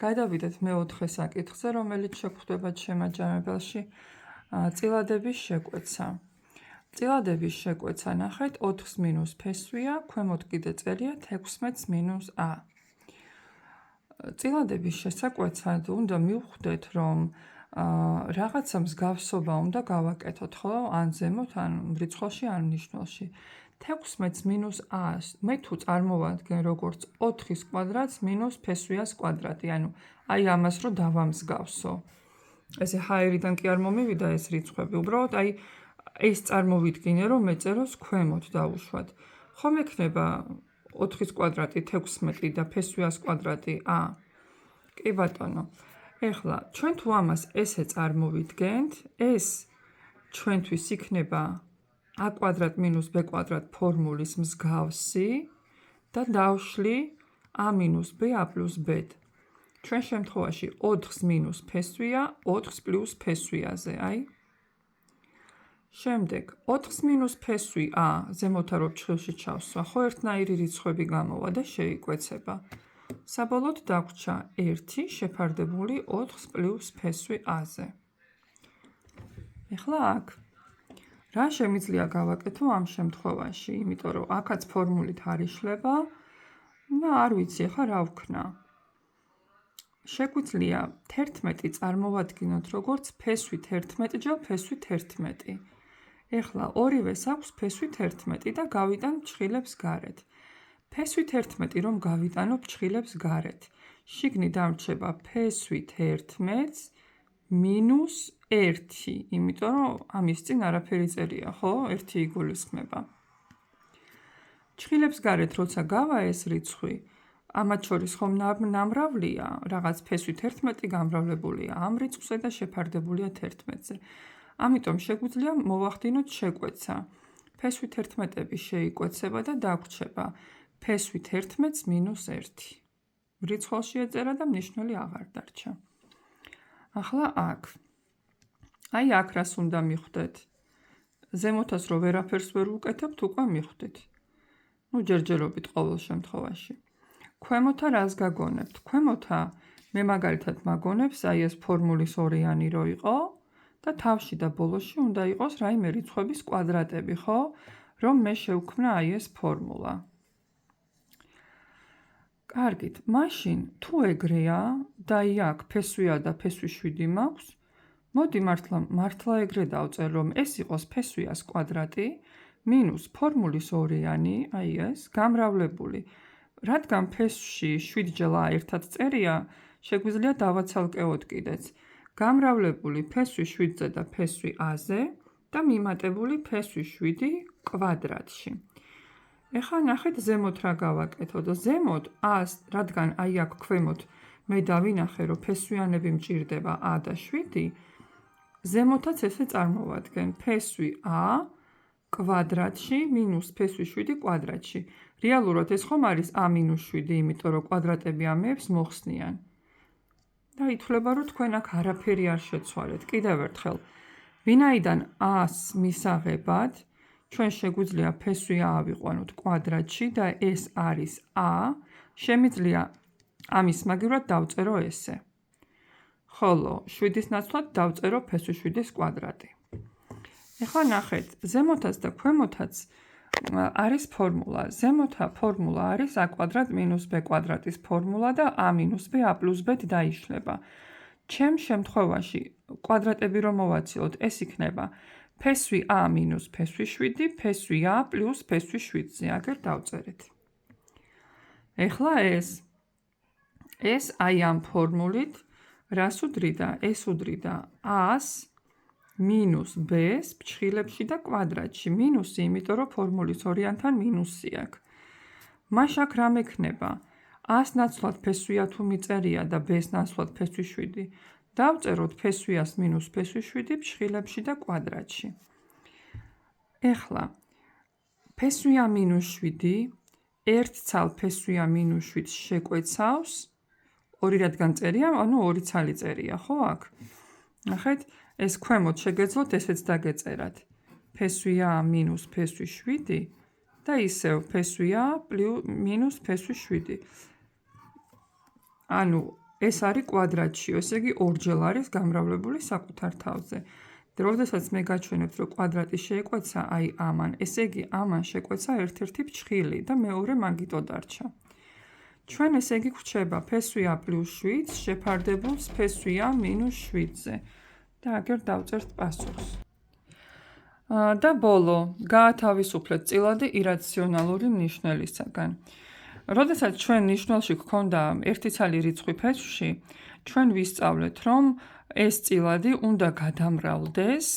გადავიდეთ მეოთხე საკითხზე, რომელიც შეგვხვდება შემაჯამებელში წილადების შეკვეცა. წილადების შეკვეცა ნახეთ 4-ს მინუს ფესვია, ქვემოთ კიდე წერიათ 16-ს მინუს a. წილადების შესაკვეცად უნდა მივხვდეთ, რომ რაღაცა მსგავსობა უნდა გავაკეთოთ, ხო? ან ზემოთ, ან მრიცხველში, ან მნიშვნელში. 16-ს მინუს a-ს მე თუ წარმოვადგენ როგორც 4-ის კვადრატს მინუს ფესვიას კვადრატი, ანუ აი ამას რო დავამსგავსო. ესე ჰაერიდან კი არ მომივიდა ეს რიცხვები, უბრალოდ აი ეს წარმოვიდგინე, რომ მეწეროს ქვემოთ დავუშვათ. ხომ ექნება 4-ის კვადრატი 16 და ფესვიას კვადრატი a? კი ბატონო. ეხლა ჩვენ თუ ამას ესე წარმოვიდგენთ, ეს ჩვენთვის იქნება a კვადრატ მინუს b კვადრატ ფორმულის მსგავსი და დავშლი a მინუს b a პლუს b. ჩვენ შემთხვევაში 4-ს მინუს ფესვია 4-ს პლუს ფესვიაზე, აი. შემდეგ 4-ს მინუს ფესვი a ზემოთა რო ჩხილში ჩავსვა, ხო ერთნაირი რიცხვები გამოვა და შეიკვეცება. საბოლოოდ დაგვრჩა 1 შეფარდებული 4-ს პლუს ფესვი a-ზე. ეხლა აქ რა შემიძლია გავაკეთო ამ შემთხვევაში, იმიტომ რომ აქაც ფორმულით არ იშლება და არ ვიცი ახლა რა ვქნა. შეგვიძლია 11 წარმოვადგინოთ როგორც ფესვით 11 ჯერ ფესვით 11. ეხლა ორივეს აქვს ფესვით 11 და გავიტან ჩხილებს გარეთ. ფესვით 11 რომ გავიტანო ჩხილებს გარეთ. შიგნით დამრჩება ფესვით 11-ს მინუს 1, იმიტომ რომ ამის წინ არაფერი წერია, ხო? 1 იგულისხმება. ჩხილებს გარეთ როცა გავა ეს რიცხვი, ამათ შორის ხომ ნამრავლია, რაღაც ფესვით 11 გამრავლებულია ამ რიცხვზე და შეფარდებულია 11-ზე. ამიტომ შეგვიძლია მოვახდინოთ შეკვეცა. ფესვით 11-ები შეიკვეცება და დაგვრჩება ფესვით 11-ს მინუს 1. რიცხვში ეწერა და მნიშვნელი აღარ დარჩა. ახლა აქ. აი აქ რას უნდა მიხვდეთ. ზემოთას რო ვერაფერს ვერ ვუკეთებთ, უკვე მიხვდით. ჯერჯერობით ყოველ შემთხვევაში. ქვემოთა რას გაგონებთ? ქვემოთა მე მაგალითად მაგონებს აი ეს ფორმულის ორიანი რო იყო და თავში და ბოლოში უნდა იყოს რაიმე რიცხვების კვადრატები, ხო? რომ მე შევქმნა აი ეს ფორმულა. კარგით, მაშინ თუ ეგრეა და აი აქ ფესვია და ფესვი 7 მაქვს, მოდი მართლა ეგრე დავწერ, რომ ეს იყოს ფესვიას კვადრატი მინუს ფორმულის ორიანი, აი ეს, გამრავლებული. რადგან ფესვში 7-ჯერ ერთად წერია, შეგვიძლია დავაცალკევოთ კიდეც. გამრავლებული ფესვი 7-ზე და ფესვი a-ზე და მიმატებული ფესვი 7 კვადრატში. ეხლა ნახეთ ზემოთ რა გავაკეთოთ. ზემოთ a-ს, რადგან აი აქ ქვემოთ მე დავინახე, რომ ფესვიანები მჭირდება a და 7, ზემოთაც ესე წარმოვადგენ ფესვი a კვადრატში მინუს ფესვი 7 კვადრატში. რეალურად ეს ხომ არის a მინუს 7, იმიტომ რომ კვადრატები ამეებს მოხსნიან. და ითვლება, რომ თქვენ აქ არაფერი არ შეცვალეთ. კიდევ ერთხელ, ვინაიდან a-ს მისაღებად, ჩვენ შეგვიძლია ფესვი a ავიყვანოთ კვადრატში და ეს არის a, შემიძლია ამის მაგივრად დავწერო ესე. ხოლო 7-ის ნაცვლად დავწერო ფესვი 7-ის კვადრატი. ეხლა ნახეთ, ზემოთაც და ქვემოთაც არის ფორმულა. ზემოთა ფორმულა არის a კვადრატ მინუს b კვადრატის ფორმულა და a მინუს b a პლუს b დაიშლება. ჩემ შემთხვევაში კვადრატები რომ მოვაცილოთ, ეს იქნება ფესვი a მინუს ფესვი 7, ფესვი a პლუს ფესვი 7-ზე, აგერ დავწერეთ. ეხლა ეს აი ამ ფორმულით რას უდრიდა? ეს უდრიდა a-ს მინუს b-ს ფრჩხილებში და კვადრატში. მინუსი, იმიტომ რომ ფორმულის ორიანთან მინუსი აქვს. მაშ აქ რა მექნება? a-ს ნაცვლად ფესვია თუ მიწერია და b-ს ნაცვლად ფესვი 7. დავწეროთ ფესვიას მინუს ფესვი 7 ფრჩხილებში და კვადრატში. ეხლა ფესვია მინუს 7, ერთცალ ფესვია მინუს 7 შეკვეცავს, 2 რადგან წერია, ანუ 2 ცალი წერია, ხო აქ? ნახეთ, ეს ქვემოთ შეგეძლოთ, ესეც დაგეწერათ. ფესვია მინუს ფესვი 7 და ისევ ფესვია მინუს ფესვი 7. ანუ ეს არის კვადრატშიო, ესე იგი ორჯერ არის გამრავლებული საკუთარ თავზე. როდესაც მე გაჩვენებთ, რომ კვადრატი შეეკვეცა აი ამან, ესე იგი ამან შეკვეცა ერთ-ერთი ფრჩხილი და მეორე მაგიტო დარჩა. ჩვენ ესე იგი გვრჩება ფესვია +7 შეფარდებულს ფესვია -7-ზე. და აგერ დავწერთ პასუხს. და ბოლო, გაათავისუფლეთ წილადი ირაციონალური ნიშნელისაგან. როდესაც ჩვენ ნიშნულში გქონდა ერთი ცალი რიცხვი ფესვში, ჩვენ ვისწავლეთ, რომ ეს წილადი უნდა გადამრავლდეს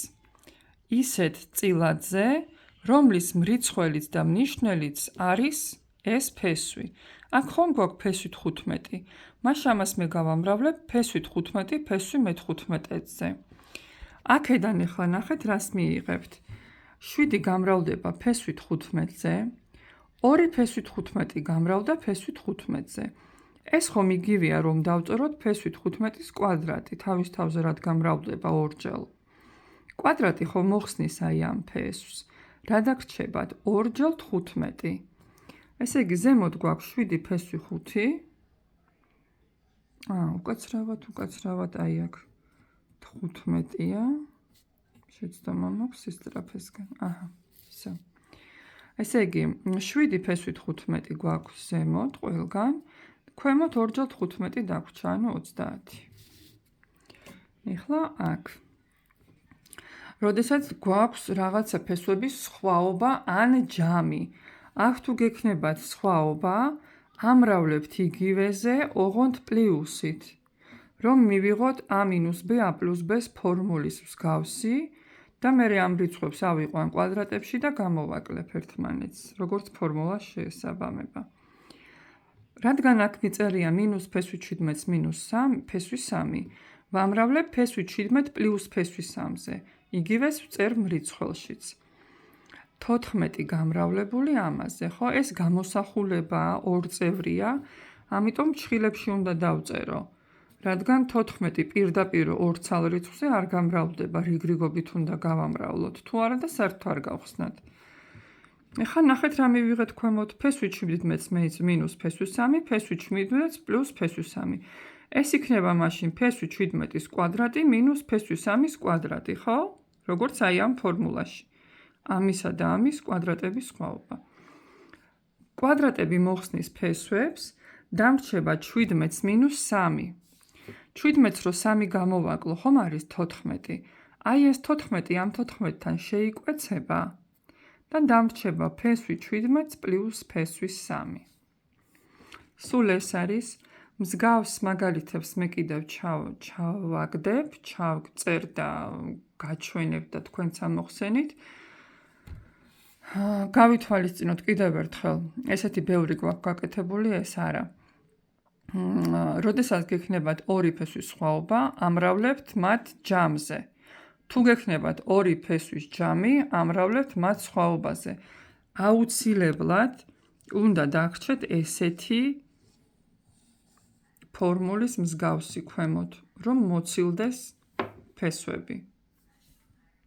ისეთ წილადზე, რომლის მრიცხველიც და მნიშვნელიც არის ეს ფესვი. აქ ხომ გვაქვს ფესვი 15, მაშინ ამას მე გავამრავლებ ფესვი 15, ფესვი მე-15-ზე. აქედან ახლა ნახეთ, რას მიიღებთ. 7 გამრავლდება ფესვი 15-ზე, 2 ფესვი 15 გამრავლდა ფესვი 15-ზე. ეს ხომ იგივეა, რომ დავწეროთ ფესვი 15-ის კვადრატი, თავის თავზე რად გამრავლდება ორჯერ. კვადრატი ხომ მოხსნის აი ამ ფესვს. რა დაგრჩებათ? 2 × 15. ესე იგი, ზემოთ გვაქვს 7 ფესვი 5. უკაცრავად, აი აქ 15-ია. შეცდომა მაქვს სისწრაფესგან. ისე. ესე იგი, 7 ფესვი 15 გვაქვს ზემოთ ყველგან. ქვემოთ 2 × 15 დაგვრჩა, ანუ 30. ეხლა აქ. როდესაც გვაქვს რაღაცა ფესვების სხვაობა ან ჯამი. აქ თუ გექნებათ სხვაობა, ამრავლებთ იგივეზე, ოღონდ პლუსით. რომ მივიღოთ a - b a + b-ს ფორმულის მსგავსი და მე ამ რიცხვებს ავიყვან კვადრატებში და გამოვაკლებ ერთმანეთს, როგორც ფორმულა შეესაბამება. რადგან აქ მიწერია - ფესვი 17 - 3, ფესვი 3, ვამრავლებ ფესვი 17 + ფესვი 3-ზე. იგივეს ვწერ მრიცხველშიც. 14 გამრავლებული ამაზე, ხო? ეს გამოსახულებაა, ორწევრია, ამიტომ ჩხილებში უნდა დავწერო. რადგან 14 პირდაპირ ორ ცალ რიცხვზე არ გამრავლდება, რიგრიგობით უნდა გავამრავლოთ. თუ არა და საერთოდ არ გავხსნათ. ეხლა ნახეთ რა მივიღეთ ქვემოთ, ფესვი 17 - ფესვი 3, ფესვი 17 + ფესვი 3. ეს იქნება მაშინ ფესვი 17-ის კვადრატი - ფესვი 3-ის კვადრატი, ხო? როგორც აი ამ ფორმულაში. ამისა და ამის კვადრატების სხვაობა. კვადრატები მოხსნის ფესვებს, დამრჩება 17 - 3. 17-ს რო 3 გამოვაკლო, ხომ არის 14. აი ეს 14 ამ 14-თან შეიკვეცება და დამრჩება ფესვი 17 + ფესვი 3. სულ ეს არის. მსგავს მაგალითებს მე კიდევ ჩავაგდებ, ჩავწერ და გაჩვენებ და თქვენც ამოხსენით. გავითვალისწინოთ კიდევ ერთხელ, ესეთი ბევრი გვაქვს გაკეთებული, ეს არა. როდესაც გექნებათ 2 ფესვის სხვაობა, ამრავლებთ მათ ჯამზე. თუ გექნებათ 2 ფესვის ჯამი, ამრავლებთ მათ სხვაობაზე. აუცილებლად უნდა დაგრჩეთ ესეთი ფორმულის მსგავსი ქვემოთ, რომ მოცილდეს ფესვები.